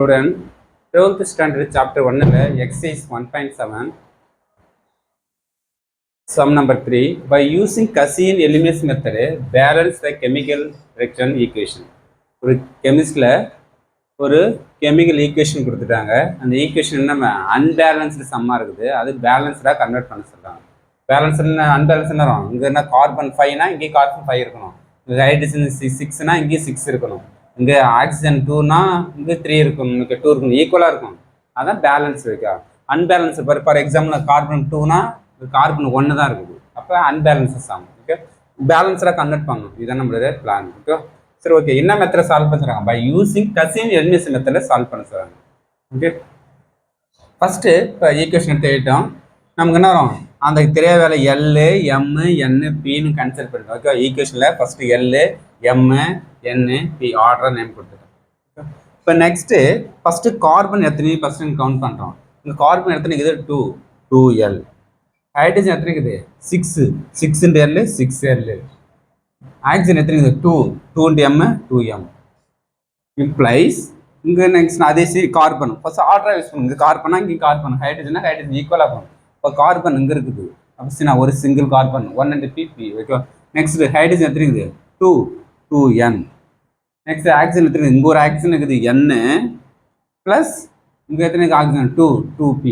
Student, 12th standard chapter 1 exercise 1.7 sum number 3 by using Cassian-Elias method balance the chemical reaction equation. ஒரு கெமிஸ்ட்ல ஒரு chemical equation கொடுத்துட்டாங்க. அந்த equation நம்ம unbalanced சம்மா இருக்குது, அது பேலன்ஸ்டாக கன்வெர்ட் பண்ண சொல்கிறாங்க. பேலன்ஸ்னா அன்பேலன்ஸ்னா இங்கே என்ன கார்பன் 5னா இங்கே கார்பன் 5 இருக்கணும், இங்கே ஹைட்ரஜன் 6னா இங்கே 6 இருக்கணும், இங்கே ஆக்சிஜன் 2னா இங்கே 3 இருக்கணும், இங்கே 2 இருக்கணும், ஈக்குவலாக இருக்கும். அதான் பேலன்ஸ் இருக்கா. அன்பேலன்ஸ் ஃபார் எக்ஸாம்பிள் கார்பன் 2னா கார்பன் 1 தான் இருக்குது, அப்போ அன்பேலன்ஸஸ் ஆகும். ஓகே, பேலன்ஸாக கன்வெர்ட் பண்ணணும், இதுதான் நம்மளோட பிளான். ஓகே சரி, ஓகே. என்ன மெத்தட் சால்வ் பண்ண சொல்றாங்க? பை யூசிங் Cassian-Elias மெத்தடில் சால்வ் பண்ண சொல்றாங்க. ஓகே, ஃபர்ஸ்ட்டு இப்போ ஈக்குவேஷன் எடுத்துக்கிட்டோம். நமக்கு என்ன வரும்? அந்த தெரிய வேலை எல் எம் என் பின்னு கன்சிடர் பண்ணிட்டோம். ஓகே, ஈக்குவேஷனில் first L M N P ஆர்டராக நேம் கொடுத்துருக்கோம். இப்போ நெக்ஸ்ட்டு ஃபர்ஸ்ட்டு கார்பன் எத்தனை பர்சன்ட் கவுண்ட் பண்ணுறோம். இந்த கார்பன் எத்தனை இருக்குது? 2L. ஹைட்ரஜன் எத்தனை இருக்குது? 6 இன்ட்டு எல் 6L. ஆக்சிஜன் எத்தனை இருக்குது? 2 இன்ட்டு எம் 2M. இம்ப்ளைஸ் இங்கே நெக்ஸ்ட் அதே சரி கார்பன் ஃபர்ஸ்ட் ஆர்டராக யூஸ் பண்ணுங்க. கார்பனா இங்கே கார்பன், ஹைட்ரஜனா ஹைட்ரஜன் ஈக்குவலாக இருக்கும். இப்போ கார்பன் இங்கே இருக்குது, அப்போ ஒரு single carbon 1 into B. Okay, next hydrogen எத்தனை இருக்குது? 2N. நெக்ஸ்ட் ஆக்சிஜன் எத்தனை? இங்கே ஒரு ஆக்சிஜன் இருக்குது N ப்ளஸ் இங்கே எத்தனை ஆக்சிஜன் 2P.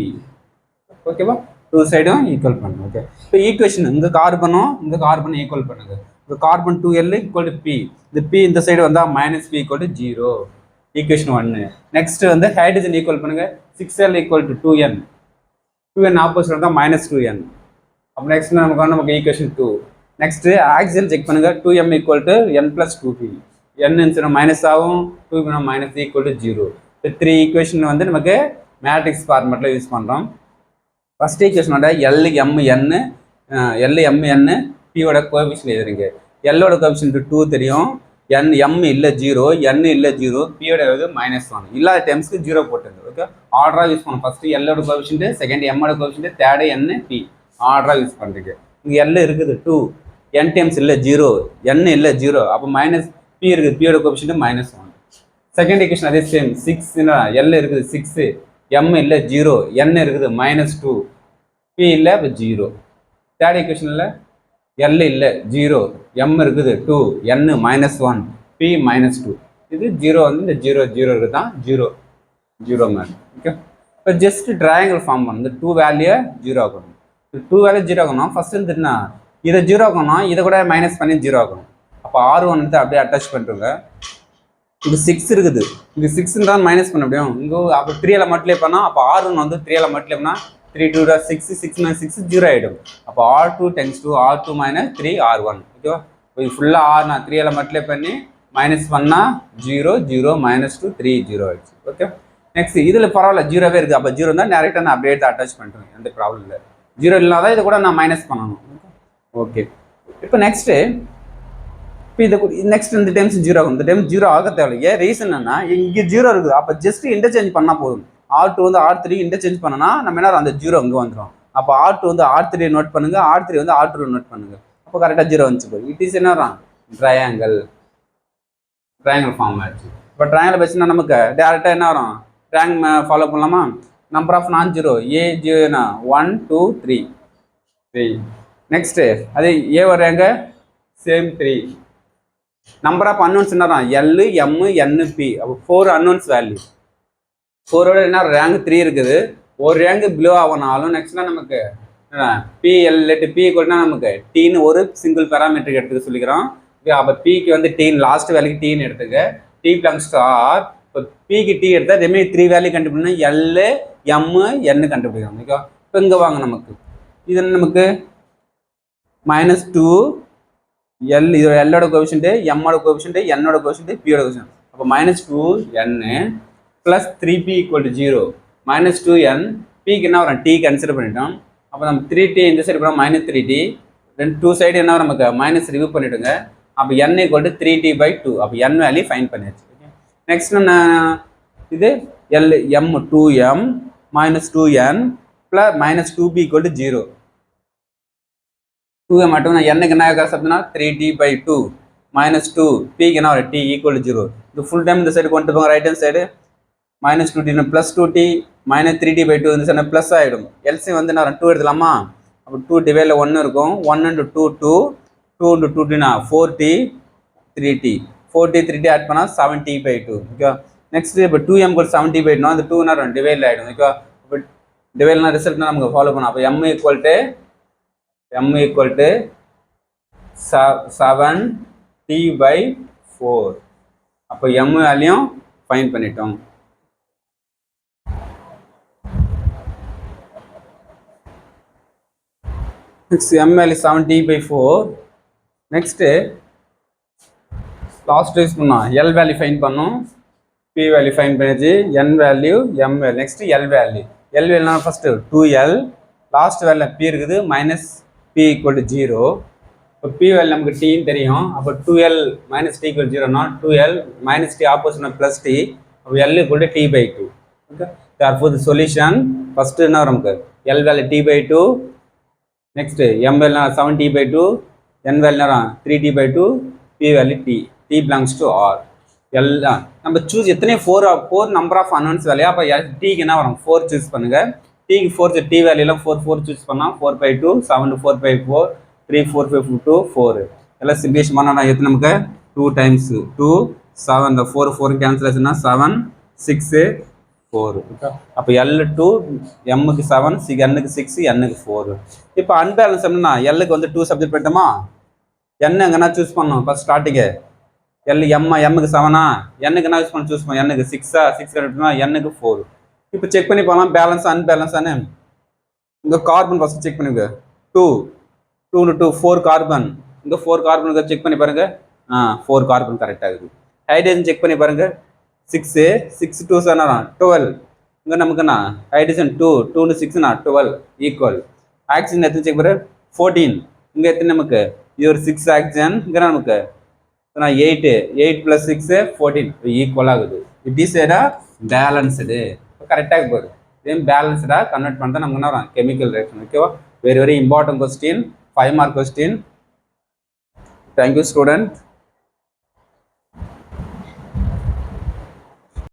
ஓகேவா, 2 சைடும் ஈக்குவல் பண்ணுங்க. ஓகே, இப்போ ஈக்குவேஷன் இங்கே கார்பனும் ஈக்குவல் பண்ணுங்க. இப்போ carbon 2L equal to P. இந்த P இந்த சைடு வந்தால் -P equal to 0. Equation 1. Next வந்து ஹைட்ரஜன் ஈக்குவல் பண்ணுங்க. 6L equal to 2N opposite வந்தால் -2N. அப்போ நெக்ஸ்ட் நமக்கு ஈக்குவேஷன் 2. நெக்ஸ்ட் ஆக்சிஜன் செக் பண்ணுங்க. 2M equal to N + 2P. N minus ஆகும், 2 மைனஸ் ஈக்குவல் டு 0. இந்த 3 ஈக்குவேஷன் வந்து நமக்கு மேட்ரிக்ஸ் ஃபார்மேட்டில் யூஸ் பண்ணுறோம். ஃபர்ஸ்ட் ஈக்குவேஷனோட LMN பியோட கோஎஃபிஷியன்ட் எழுதுறீங்க. எல்லோட கோஎஃபிஷியன்ட் 2 தெரியும், M இல்லை 0, N இல்லை 0, பியோட -1 இல்லாத டைம்ஸ்க்கு 0 போட்டுருது. ஓகே, ஆர்டராக யூஸ் பண்ணணும். ஃபர்ஸ்ட் எல்லோட கோஎஃபிஷியன்ட், செகண்ட் எம்மோட கோஎஃபிஷியன்ட், தேர்டு N P ஆர்டராக யூஸ் பண்ணுறீங்க. இங்கே L இருக்குது 2, N டைம்ஸ் இல்லை 0, N இல்லை 0, அப்போ -P இருக்குது, பியோட கோஎஃபிஷியன்ட் -1. செகண்ட் ஈக்குவேஷன் அதே சேம். 6 L இருக்குது 6, M இல்லை 0, N இருக்குது -2, P இல்லை அப்போ 0. தேர்ட் ஈக்குவேஷனில் L இல்லை 0, M இருக்குது 2, N -1, P -2. இது 0 வந்து இந்த 0 இருக்குது தான் 0 மாதிரி. ஓகே, இப்போ ஜஸ்ட் ட்ரையாங்கிள் ஃபார்ம் பண்ணணும். இந்த 2 வேல்யூ 0 ஆகணும். 2 வேல்யூ 0 ஆகணும். ஃபர்ஸ்ட் இருந்துன்னா இதை 0 ஆகணும், இதை கூட மைனஸ் பண்ணி 0 ஆகணும். அப்போ R1 வந்து அப்படியே அட்டாச் பண்ணுறோங்க. இது 6 இருக்குது, இது 6 தான் மைனஸ் பண்ண முடியும். இங்கே அப்போ 3L மல்டிப்ளை பண்ணால் அப்போ R1 வந்து 3L மல்டிப்ளை பண்ணால் 3 2 6 6 9 6 0 ஆகிடும். அப்போ R2 × 2 R2 - 3 R1. ஓகேவா, இது ஃபுல்லாக R நான் 3L மல்டிப்ளை பண்ணி மைனஸ் பண்ணால் 0 0 -2 3 0 ஆகிடுச்சு. ஓகே, நெக்ஸ்ட் இதில் பரவாயில்ல 0வே இருக்குது. அப்போ 0 தான் டேரெக்டாக நான் அப்படியே அட்டாச் பண்ணிட்டேன், எந்த ப்ராப்ளம் இல்லை. 0 இல்லாத இதை கூட நான் மைனஸ் பண்ணணும். ஓகே, இப்போ நெக்ஸ்ட்டு இப்போ இது நெக்ஸ்ட் இந்த டைம்ஸ் 0 ஆகும். இந்த டைம் 0 ஆக தேவையில்லை. ஏன் ரீசன் என்னன்னா இங்கே 0 இருக்குது, அப்போ ஜஸ்ட் இன்டர்சேஞ்ச் பண்ணால் போதும். R2 வந்து R3 இன்டர்சேஞ்ச் பண்ணனா நம்ம என்ன அந்த 0 இங்கே வந்துடும். அப்போ R2 வந்து R3 நோட் பண்ணுங்க, R3 வந்து R2 நோட் பண்ணுங்க. அப்போ கரெக்டாக 0 வந்துச்சு போய். இட் இஸ் என்ன வரும்? ட்ரையாங்கிள் ஃபார்ம் ஆயிடுச்சு. இப்போ ட்ரையாங்கிள் வச்சுன்னா நமக்கு டேரெக்டாக என்ன வரும்? ட்ரையாங்கிள் ஃபாலோ பண்ணலாமா? நம்பர் ஆஃப் நான் ஜீரோ A0 1 2 3. நெக்ஸ்ட்டு அதே ஏ வர்றாங்க சேம் 3. நம்பர் ஆஃப் அன்னோன்ஸ் என்ன வரும்? L M N P. அப்போ 4 அன்னோன்ஸ் வேல்யூ. 4ஓட என்ன ரேங்க் 3 இருக்குது. ஒரு ரேங்க் பிலோ ஆகனாலும் நெக்ஸ்ட்னா நமக்கு PL P ஈக்குவல்னா நமக்கு டீன்னு ஒரு சிங்கிள் பேராமீட்டருக்கு எடுத்துக்க சொல்லிக்கிறோம். அப்போ பிக்கு வந்து டீன் லாஸ்ட் வேல்யூக்கு டீன்னு எடுத்துக்க. T belongs to R. இப்போ பிக்கு T எடுத்தால் ரெமைனிங் 3 வேல்யூ கண்டுபிடிக்கணும். L M N கண்டுபிடிக்கணும். ஓகே, இப்போ இங்கே வாங்க நமக்கு இது நமக்கு -2 L இது Lோட கோஎஃபிஷியன்ட், Mோட கோஎஃபிஷியன்ட், Nோட கோஎஃபிஷியன்ட், Pயோட கோஎஃபிஷியன்ட். அப்போ -2N + 3P = 0. -2N Pக்கு என்ன வரும்? T கன்சிடர் பண்ணிட்டோம். அப்போ நம்ம 3T இந்த சைடு போனால் -3T, தென் 2 சைடு என்ன வரும்? நமக்கு மைனஸ் ரிமூவ் பண்ணிவிடுங்க. அப்போ N = 3T/2. அப்போ N வேல்யூ ஃபைன் பண்ணியாச்சு. ஓகே, நெக்ஸ்ட் இது L M 2M -2N + -2P = 0. 2M மட்டும் Nக்கு என்ன சப்னா 3T/2 -2 Pக்கு என்ன வரும்? T = 0. இது ஃபுல் டைம் இந்த சைடு கொண்டு போங்க, right hand side minus 2t plus 2t minus 3t by 2 இருந்துச்சுன்னா ப்ளஸ் ஆகிடும். எல்சி வந்து நான் 2 எடுத்துலாமா? அப்போ 2 டிவைடில் 1 இருக்கும். 1 into 2 2 2 into 2tனா 4t 3t 4t 3t add பண்ணால் 7t பை 2. ஓகே. நெக்ஸ்ட் இப்போ 2m கூட 7t பை 2 அந்த 2 டிவைடில் ஆகிடும். ஓகே. இப்போ டிவைட்லாம் ரிசல்ட்னா நமக்கு ஃபாலோ பண்ணலாம். அப்போ m equal to 7t by 4. அப்போ m வேல்யூம் ஃபைண்ட் பண்ணிட்டோம். Next m value 7t by 4. Next last use பண்ணோம் l வேல்யூ ஃபைண்ட் பண்ணோம், p வேல்யூ ஃபைண்ட் பண்ணிச்சு, n value, m value. Next l value. l வேல்யூனா first 2l, last value p இருக்குது minus p equal to 0. இப்போ p value நமக்கு t தெரியும். அப்போ 2l minus t equal 0னா 2l மைனஸ் t ஆப்போசிட்னா ப்ளஸ் t. அப்போ l equal to t by 2. Okay. therefore the solution first என்ன வரும் நமக்கு l value t by 2. Next m value 7t by 2, n value 3t by 2, p value t. t belongs to r. எல்லாம் நம்ம choose எத்தனை 4 number of unknowns value. அப்போ டீக்கு என்ன வரும் 4 சூஸ் பண்ணுங்க. டீக்கு 4 t வேல்யூலாம் 4 சூஸ் பண்ணால் 4 பை 2 7 4 பை 4 3 4 5 2 4 எல்லாம் சிம்பிளேஷன் பண்ணால் எத்தனை நமக்கு 2 டைம்ஸ் 2 7 இந்த 4 கேன்சல் ஆச்சுன்னா 7 6 4. அப்போ L2 M-க்கு 7 N-க்கு 6 N-க்கு 4. இப்போ அன்பேலன்ஸ் எப்படின்னா L-க்கு வந்து 2 சப்ஜெக்ட் பண்ணிட்டோமா, N எங்கன்னா சூஸ் பண்ணோம் ஃபர்ஸ்ட் ஸ்டார்டிங்கு. L M-க்கு 7-ஆ, N-க்கு என்ன யூஸ் பண்ண சூஸ் பண்ணோம், N-க்கு 6-ஆ 6 எடுத்தோம்னா N-க்கு 4. இப்போ செக் பண்ணி போகலாம் பேலன்ஸ் அன்பேலன்ஸானு. இங்கே கார்பன் ஃபர்ஸ்ட் செக் பண்ணுங்க. 2 2 4 கார்பன். இங்கே 4 கார்பனுக்கு செக் பண்ணி பாருங்க. 4 கார்பன் கரெக்டாக இருக்குது. ஹைட்ரஜன் செக் பண்ணி பாருங்க. 6 6 2 12. இங்கே நமக்குண்ணா ஹைட்ரஜன் 2 2 6 12 ஈக்குவல். ஆக்சிஜன் எத்தனை செக் பண்ணு 14. இங்கே எத்தனை நமக்கு இது ஒரு 6 ஆக்சிஜன். இங்கே நமக்கு 8 8 + 6 14 ஈக்குவல் ஆகுது. இட் இஸ் ஏடா பேலன்ஸ்டு கரெக்டாக போகுது. இதே பேலன்ஸ்டாக கன்வெர்ட் பண்ணால் நமக்கு என்ன வரும் கெமிக்கல் ரியாக்ஷன். ஓகேவா? Very very important question, 5 mark question. Thank you student.